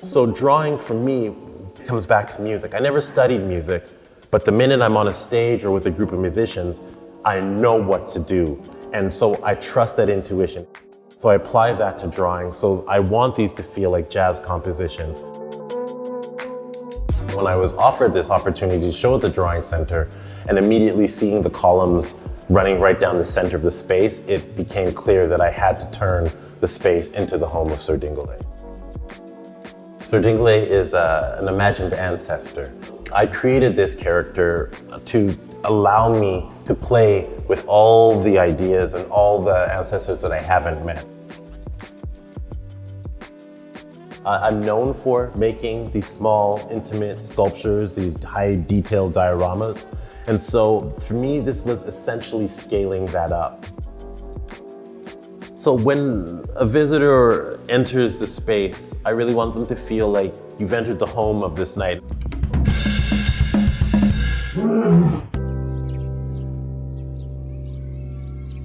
So drawing for me comes back to music. I never studied music, but the minute I'm on a stage or with a group of musicians, I know what to do. And so I trust that intuition. So I apply that to drawing. So I want these to feel like jazz compositions. When I was offered this opportunity to show at the Drawing Center and immediately seeing the columns running right down the center of the space, it became clear that I had to turn the space into the home of Sir Dingolay. Sir Dingolay is an imagined ancestor. I created this character to allow me to play with all the ideas and all the ancestors that I haven't met. I'm known for making these small, intimate sculptures, these high detailed dioramas. And so for me, this was essentially scaling that up. So when a visitor enters the space, I really want them to feel like you've entered the home of this night.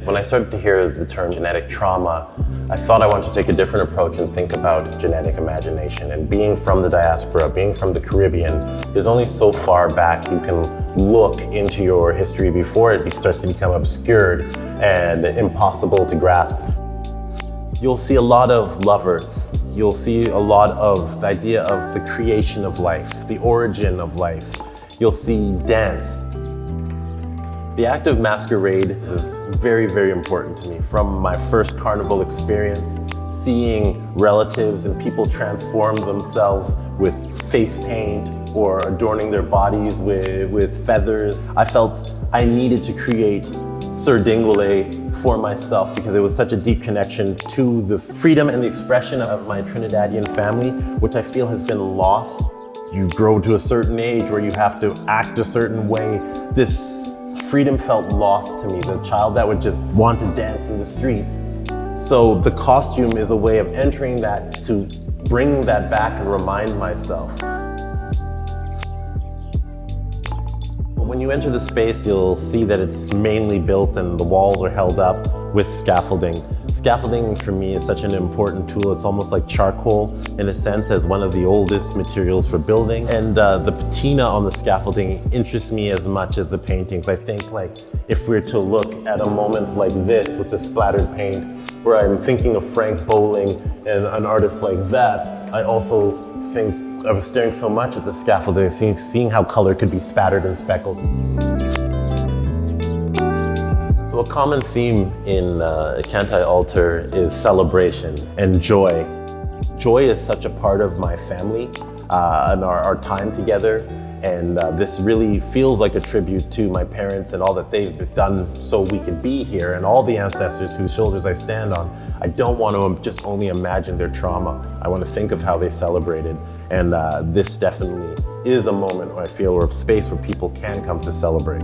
When I started to hear the term genetic trauma, I thought I wanted to take a different approach and think about genetic imagination. And being from the diaspora, being from the Caribbean, there's only so far back you can look into your history before it starts to become obscured and impossible to grasp. You'll see a lot of lovers. You'll see a lot of the idea of the creation of life, the origin of life. You'll see dance. The act of masquerade is very, very important to me. From my first carnival experience, seeing relatives and people transform themselves with face paint or adorning their bodies with feathers, I felt I needed to create Sir Dingolay for myself because it was such a deep connection to the freedom and the expression of my Trinidadian family, which I feel has been lost. You grow to a certain age where you have to act a certain way. This freedom felt lost to me, the child that would just want to dance in the streets. So the costume is a way of entering that to bring that back and remind myself. When you enter the space, you'll see that it's mainly built and the walls are held up with scaffolding. Scaffolding for me is such an important tool. It's almost like charcoal in a sense as one of the oldest materials for building. And the patina on the scaffolding interests me as much as the paintings. I think like if we're to look at a moment like this with the splattered paint, where I'm thinking of Frank Bowling and an artist like that, I also think I was staring so much at the scaffolding, seeing how color could be spattered and speckled. So a common theme in Cantai Altar is celebration and joy. Joy is such a part of my family and our time together. And this really feels like a tribute to my parents and all that they've done so we could be here, and all the ancestors whose shoulders I stand on. I don't want to just only imagine their trauma. I want to think of how they celebrated. And this definitely is a moment where I feel we're a space where people can come to celebrate.